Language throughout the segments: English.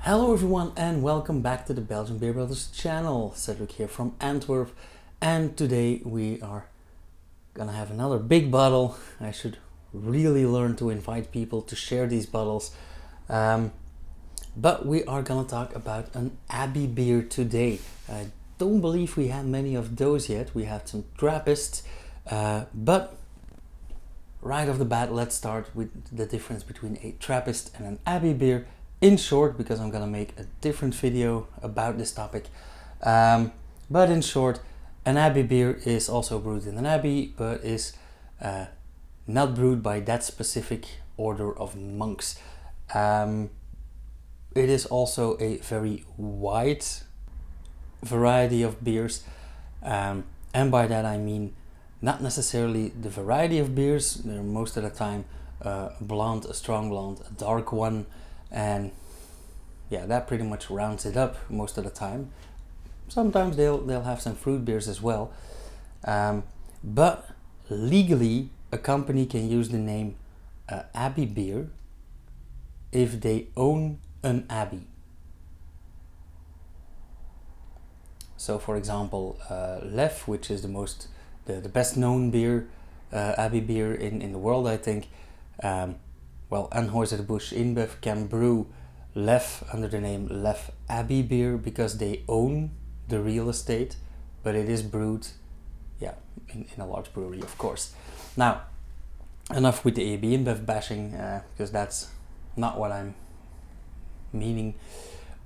Hello everyone and welcome back to the Belgian Beer Brothers channel. Cedric here from Antwerp, and today we are gonna have another big bottle. I should really learn to invite people to share these bottles. But we are gonna talk about an Abbey beer today. I don't believe we had many of those yet. We had some Trappists, but right off the bat, let's start with the difference between a Trappist and an Abbey beer. In short, because I'm gonna make a different video about this topic, but in short, an Abbey beer is also brewed in an abbey, but is not brewed by that specific order of monks. It is also a very wide variety of beers, and by that I mean not necessarily the variety of beers. They're most of the time a blonde, a strong blonde, a dark one, and yeah, that pretty much rounds it up most of the time. Sometimes they'll have some fruit beers as well, but legally a company can use the name Abbey beer if they own an abbey. So for example, Lef, which is the best known beer, Abbey beer in the world, I think. Well, Anheuser-Busch InBev can brew Lef under the name Lef Abbey beer because they own the real estate, but it is brewed, yeah, in a large brewery, of course. Now, enough with the AB InBev bashing, because that's not what I'm meaning.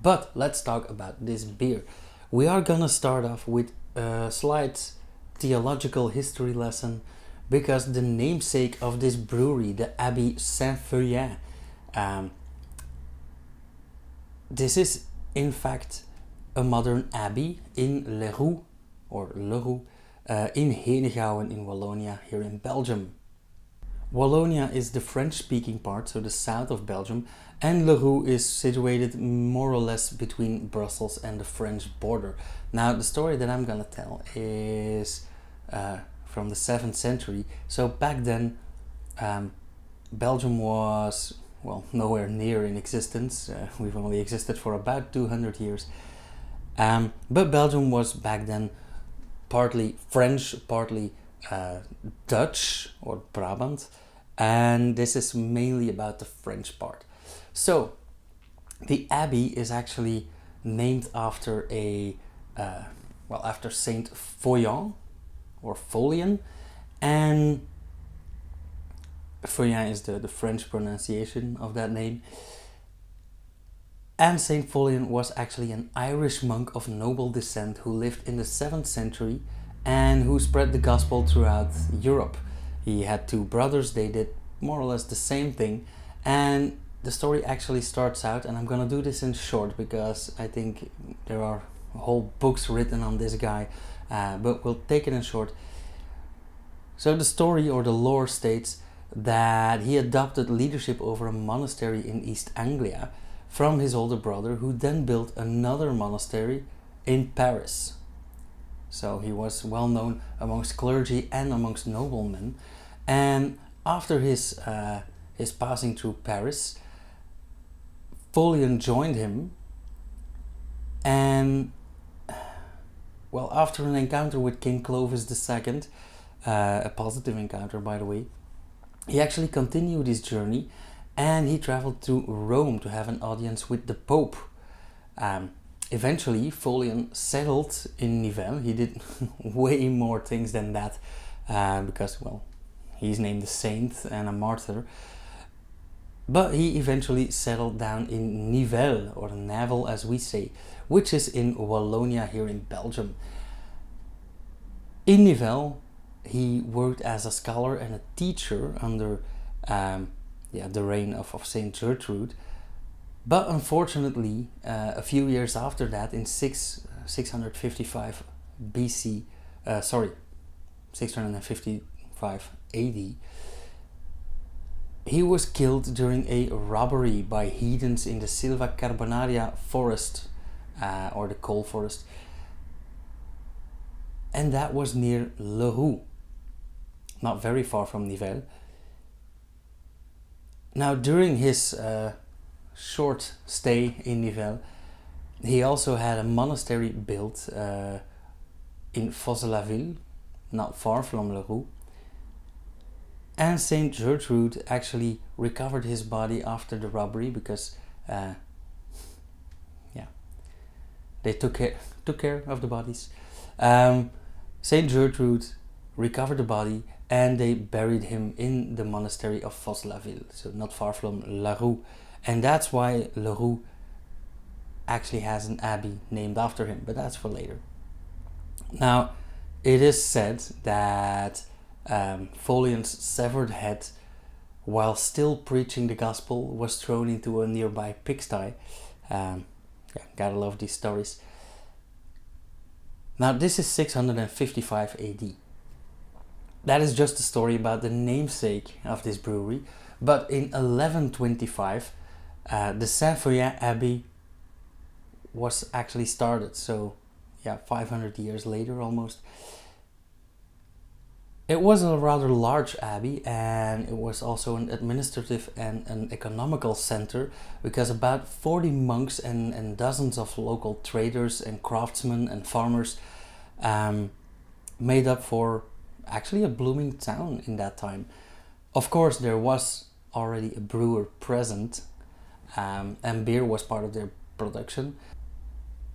But let's talk about this beer. We are gonna start off with a slight theological history lesson, because the namesake of this brewery, the Abbey Saint-Feuillien, this is in fact a modern abbey in Leroux, in Henegouwen in Wallonia, here in Belgium. Wallonia is the French-speaking part, so the south of Belgium, and Leroux is situated more or less between Brussels and the French border. Now, the story that I'm gonna tell is from the 7th century. So back then, Belgium was, well, nowhere near in existence. We've only existed for about 200 years. But Belgium was back then partly French, partly Dutch or Brabant, and this is mainly about the French part. So the abbey is actually named after after Saint Feuillien or Feuillien, and Feuillien is the French pronunciation of that name. And Saint Feuillien was actually an Irish monk of noble descent who lived in the 7th century and who spread the gospel throughout Europe. He had two brothers, they did more or less the same thing, and the story actually starts out, and I'm gonna do this in short because I think there are whole books written on this guy, but we'll take it in short. So the story or the lore states that he adopted leadership over a monastery in East Anglia from his older brother, who then built another monastery in Paris. So he was well known amongst clergy and amongst noblemen. And after his passing through Paris, Feuillien joined him, and well, after an encounter with King Clovis II, a positive encounter by the way, he actually continued his journey and he traveled to Rome to have an audience with the Pope. Eventually, Feuillien settled in Nivelles. He did way more things than that, because, well, he's named a saint and a martyr. But he eventually settled down in Nivelles, or Navel as we say, which is in Wallonia here in Belgium. In Nivelles, he worked as a scholar and a teacher under the reign of Saint Gertrude. But unfortunately, a few years after that, in 655 BC, 655 AD, he was killed during a robbery by heathens in the Silva Carbonaria forest, or the coal forest, and that was near Leroux, not very far from Nivelles. Now, during his short stay in Nivelles, he also had a monastery built in Fos-la-Ville, not far from Leroux. And Saint Gertrude actually recovered his body after the robbery because they took care of the bodies. Saint Gertrude recovered the body and they buried him in the monastery of Fos-la-Ville, so not far from Leroux. And that's why Leroux actually has an abbey named after him, but that's for later. Now, it is said that Feuillien's severed head, while still preaching the gospel, was thrown into a nearby pigsty. Gotta love these stories. Now, this is 655 AD. That is just a story about the namesake of this brewery, but in 1125, the Feuillien Abbey was actually started, so 500 years later almost. It was a rather large abbey, and it was also an administrative and an economical center, because about 40 monks and dozens of local traders and craftsmen and farmers made up for actually a blooming town in that time. Of course, there was already a brewer present, and beer was part of their production,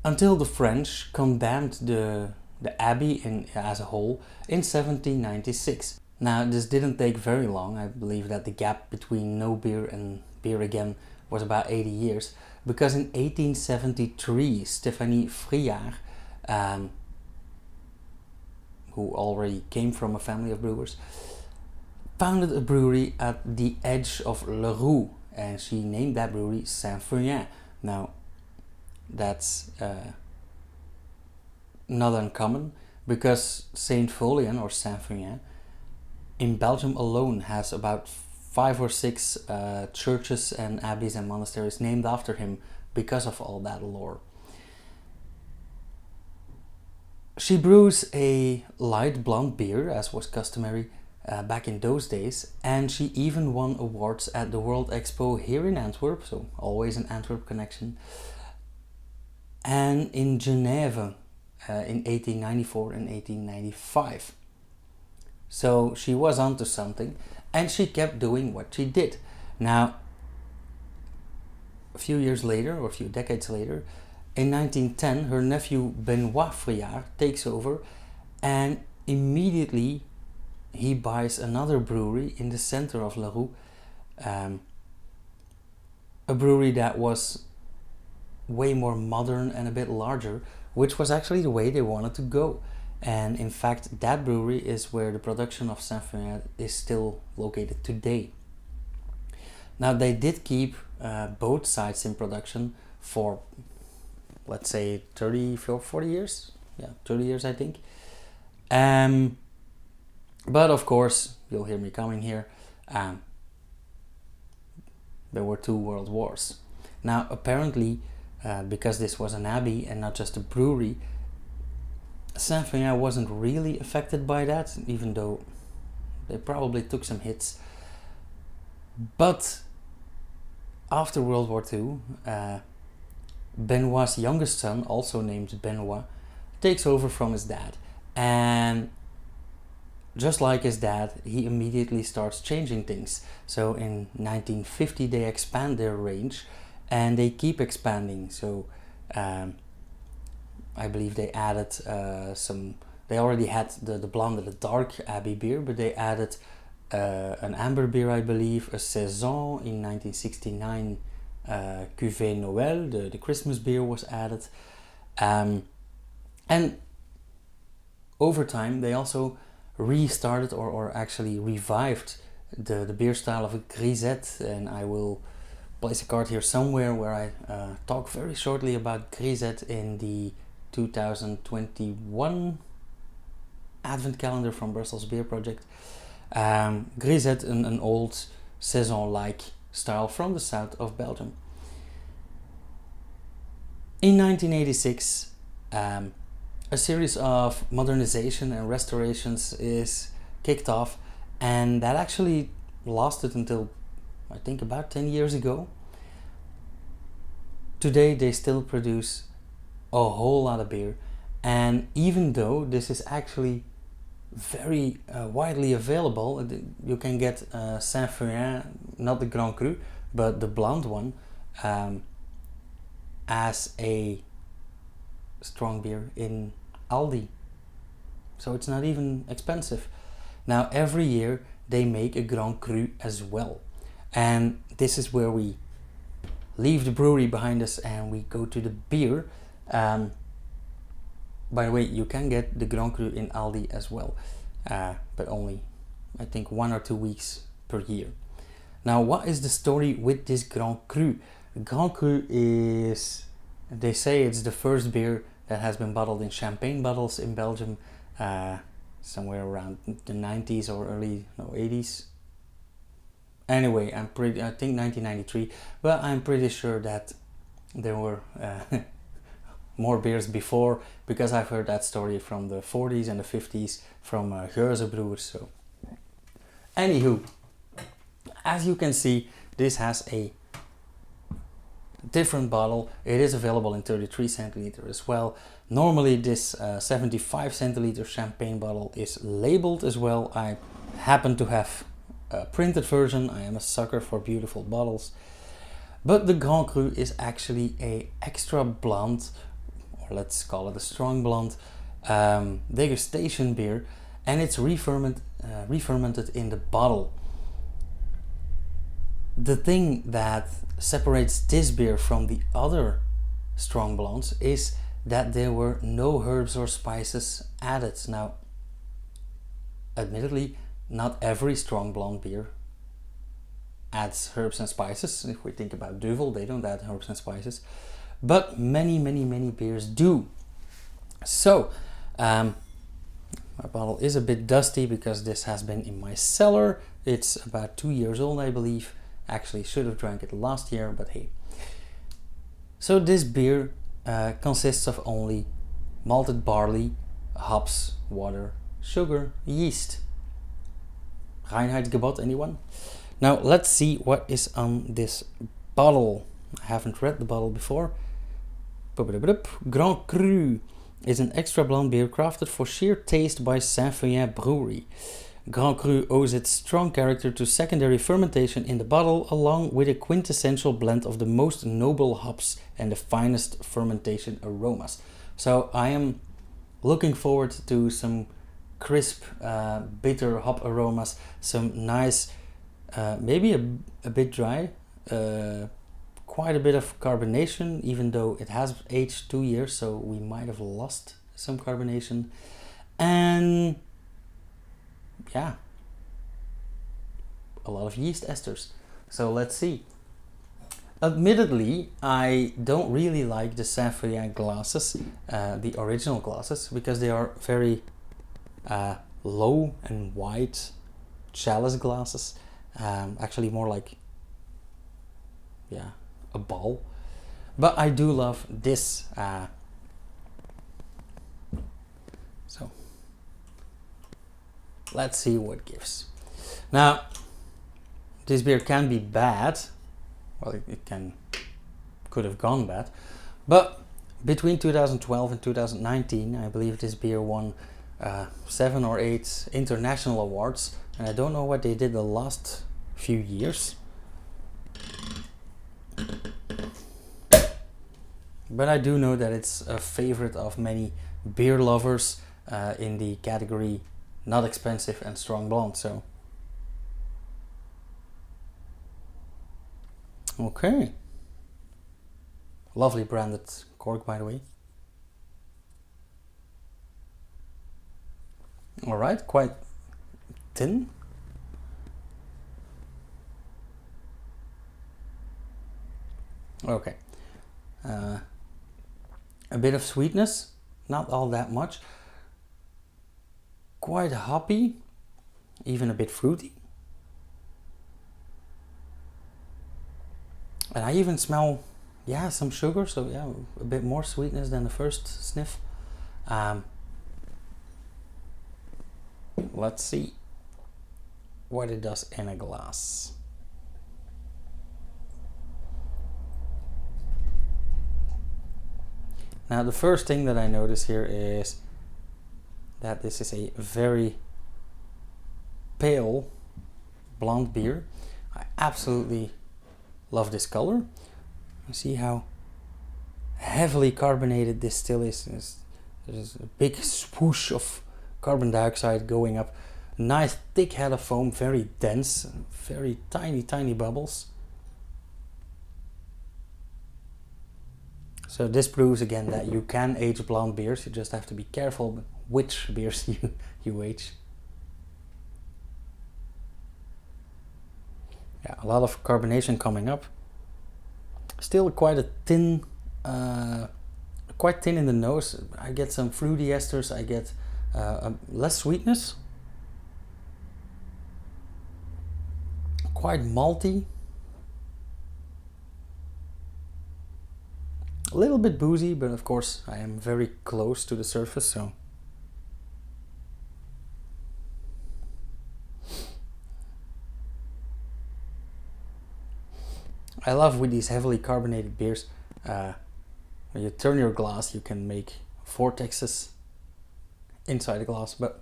until the French condemned the abbey as a whole in 1796. Now, this didn't take very long. I believe that the gap between no beer and beer again was about 80 years, because in 1873 Stéphanie Friard, who already came from a family of brewers, founded a brewery at the edge of Leroux, and she named that brewery Saint-Feuillien. Now, that's not uncommon, because Saint-Feuillien or Saint-Feuillien in Belgium alone has about 5 or 6 churches and abbeys and monasteries named after him because of all that lore. She brews a light blonde beer, as was customary back in those days, and she even won awards at the World Expo here in Antwerp, so always an Antwerp connection, and in Geneva in 1894 and 1895. So she was onto something, and she kept doing what she did. Now, a few years later, or a few decades later, in 1910, her nephew Benoit Friard takes over, and immediately he buys another brewery in the center of Leroux, a brewery that was way more modern and a bit larger, which was actually the way they wanted to go. And in fact, that brewery is where the production of Saint-Feuillien is still located today. Now, they did keep both sides in production for, let's say, 30 or 40 years. 30 years, I think. But of course, you'll hear me coming here, there were 2 world wars. Now, apparently, because this was an abbey and not just a brewery, Saint-Feuillien wasn't really affected by that, even though they probably took some hits. But after World War II, Benoit's youngest son, also named Benoit, takes over from his dad. And just like his dad, he immediately starts changing things. So in 1950 they expand their range, and they keep expanding. So I believe they added they already had the blonde and the dark abbey beer, but they added an amber beer, I believe, a Saison in 1969, Cuvée Noël, the Christmas beer was added. And over time they also restarted or actually revived the beer style of a grisette, and I will place a card here somewhere where I talk very shortly about grisette in the 2021 Advent calendar from Brussels Beer Project. Grisette, an old Saison-like style from the south of Belgium. In 1986, a series of modernization and restorations is kicked off, and that actually lasted until I think about 10 years ago. today they still produce a whole lot of beer, and even though this is actually very widely available, you can get Feuillien, not the Grand Cru, but the blonde one, as a strong beer in Aldi. So it's not even expensive. Now every year they make a Grand Cru as well. And this is where we leave the brewery behind us and we go to the beer. By the way, you can get the Grand Cru in Aldi as well, but only, I think, 1 or 2 weeks per year. Now, what is the story with this Grand Cru? Grand Cru is, they say it's the first beer that has been bottled in champagne bottles in Belgium, somewhere around the 90s or early 80s. Anyway, I think 1993, but I'm pretty sure that there were more beers before, because I've heard that story from the 40s and the 50s from Geuze brewers. So, anywho, as you can see, this has a different bottle. It is available in 33 centiliter as well. Normally this 75 centiliter champagne bottle is labeled as well. I happen to have a printed version. I am a sucker for beautiful bottles. But the Grand Cru is actually a extra blonde, or let's call it a strong blonde, degustation beer, and it's re-fermented in the bottle. The thing that separates this beer from the other strong blondes is that there were no herbs or spices added. Now, admittedly, not every strong blonde beer adds herbs and spices. If we think about Duvel, they don't add herbs and spices, but many beers do. So, my bottle is a bit dusty because this has been in my cellar. It's about 2 years old, I believe. Actually, should have drank it last year, but hey. So this beer consists of only malted barley, hops, water, sugar, yeast. Reinheitsgebot, anyone? Now let's see what is on this bottle. I haven't read the bottle before. Grand Cru is an extra blonde beer crafted for sheer taste by Feuillien Brewery. Grand Cru owes its strong character to secondary fermentation in the bottle, along with a quintessential blend of the most noble hops and the finest fermentation aromas. So I am looking forward to some crisp, bitter hop aromas, some nice, maybe a bit dry, quite a bit of carbonation, even though it has aged 2 years, so we might have lost some carbonation. And yeah, a lot of yeast esters. So let's see. Admittedly, I don't really like the Feuillien glasses, the original glasses, because they are very low and wide chalice glasses. Actually more like, yeah, a ball. But I do love this. So let's see what it gives. Now, this beer can be bad. Well, it could have gone bad. But between 2012 and 2019, I believe this beer won 7 or 8 international awards. And I don't know what they did the last few years. But I do know that it's a favorite of many beer lovers in the category not expensive and strong blonde. So, okay. Lovely branded cork, by the way. All right, quite thin. Okay. A bit of sweetness, not all that much. Quite hoppy, even a bit fruity. And I even smell, yeah, some sugar, so yeah, a bit more sweetness than the first sniff. Let's see what it does in a glass. Now the first thing that I notice here is that this is a very pale blonde beer. I absolutely love this color. You see how heavily carbonated this still is. There's a big swoosh of carbon dioxide going up. Nice thick head of foam, very dense, very tiny bubbles. So this proves again that you can age blonde beers. You just have to be careful which beers you age. Yeah, a lot of carbonation coming up. Still quite a thin, quite thin in the nose. I get some fruity esters. I get less sweetness. Quite malty. A little bit boozy, but of course I am very close to the surface, so. I love with these heavily carbonated beers, when you turn your glass you can make vortexes inside the glass, but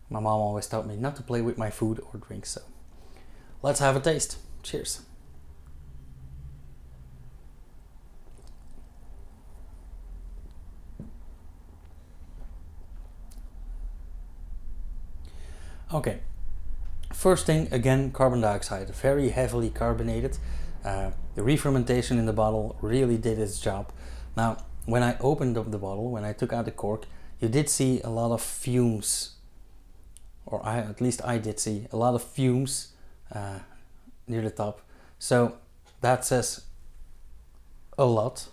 my mom always told me not to play with my food or drinks, so let's have a taste. Cheers. Okay, first thing, again, carbon dioxide, very heavily carbonated. The re-fermentation in the bottle really did its job. Now, when I opened up the bottle, when I took out the cork, you did see a lot of fumes, or at least I did see a lot of fumes near the top. So that says a lot.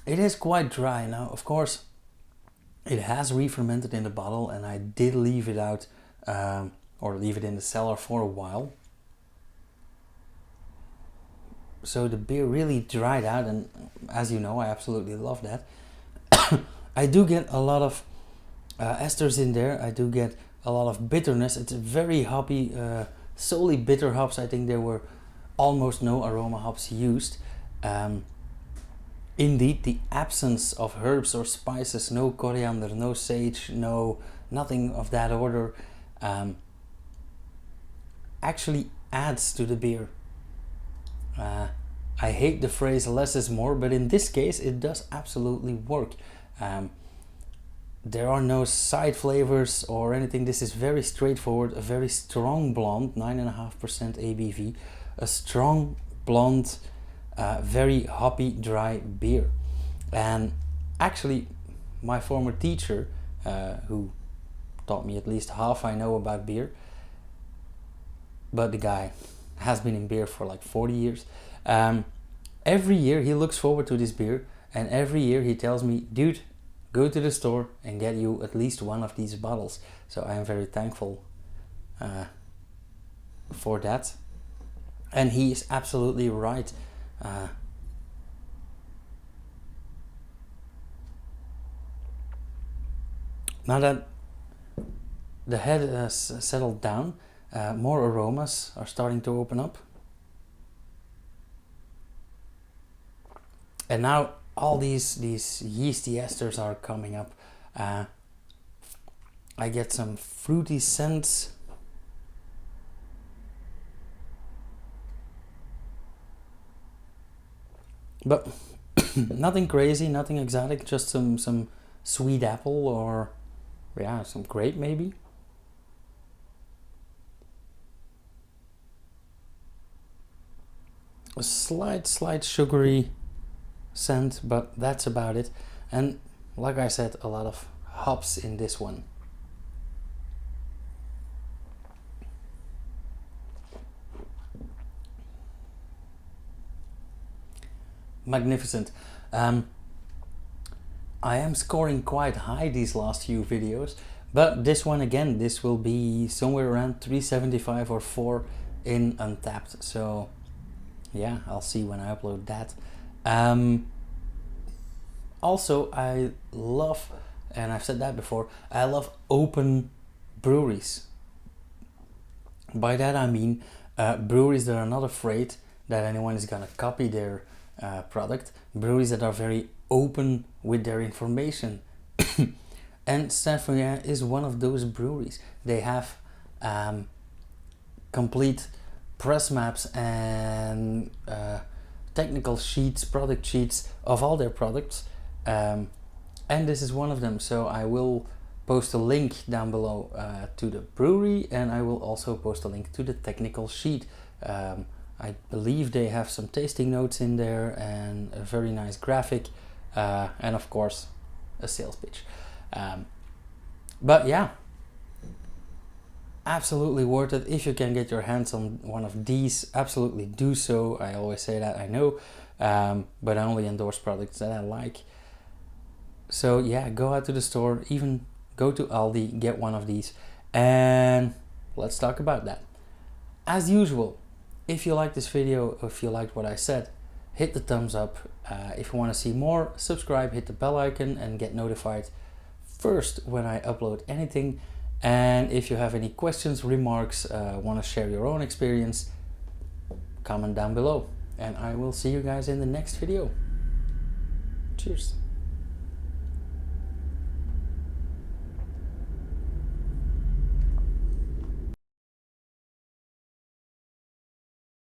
It is quite dry now. Of course, it has re-fermented in the bottle, and I did leave it out or leave it in the cellar for a while. So the beer really dried out, and as you know, I absolutely love that. I do get a lot of esters in there. I do get a lot of bitterness. It's a very hoppy, solely bitter hops. I think there were almost no aroma hops used. Indeed, the absence of herbs or spices, no coriander, no sage, nothing of that order, actually adds to the beer. I hate the phrase less is more, but in this case it does absolutely work. There are no side flavors or anything. This is very straightforward, a very strong blonde, 9.5% ABV, a strong blonde, very hoppy, dry beer. And actually, my former teacher, who taught me at least half I know about beer, but the guy has been in beer for like 40 years. Every year he looks forward to this beer, and every year he tells me, dude, go to the store and get you at least one of these bottles. So I am very thankful for that. And he is absolutely right. Now that the head has settled down, more aromas are starting to open up. And now all these yeasty esters are coming up. I get some fruity scents. But nothing crazy, nothing exotic, just some sweet apple or yeah, some grape maybe. A slight sugary scent, but that's about it. And like I said, a lot of hops in this one. Magnificent. I am scoring quite high these last few videos, but this one again, this will be somewhere around 375 or 4 in Untapped. So yeah, I'll see when I upload that. Also, I love, and I've said that before, I love open breweries. By that I mean breweries that are not afraid that anyone is gonna copy their product. Breweries that are very open with their information. And Feuillien is one of those breweries. They have complete press maps and technical sheets, product sheets of all their products, and this is one of them. So I will post a link down below to the brewery, and I will also post a link to the technical sheet. I believe they have some tasting notes in there and a very nice graphic, and of course a sales pitch. But yeah, absolutely worth it. If you can get your hands on one of these, absolutely do so. I always say that, I know, but I only endorse products that I like. So yeah, go out to the store, even go to Aldi, get one of these, and let's talk about that. As usual, if you like this video, or if you liked what I said, hit the thumbs up. If you want to see more, subscribe, hit the bell icon, and get notified first when I upload anything. And if you have any questions, remarks, want to share your own experience, comment down below. And I will see you guys in the next video. Cheers.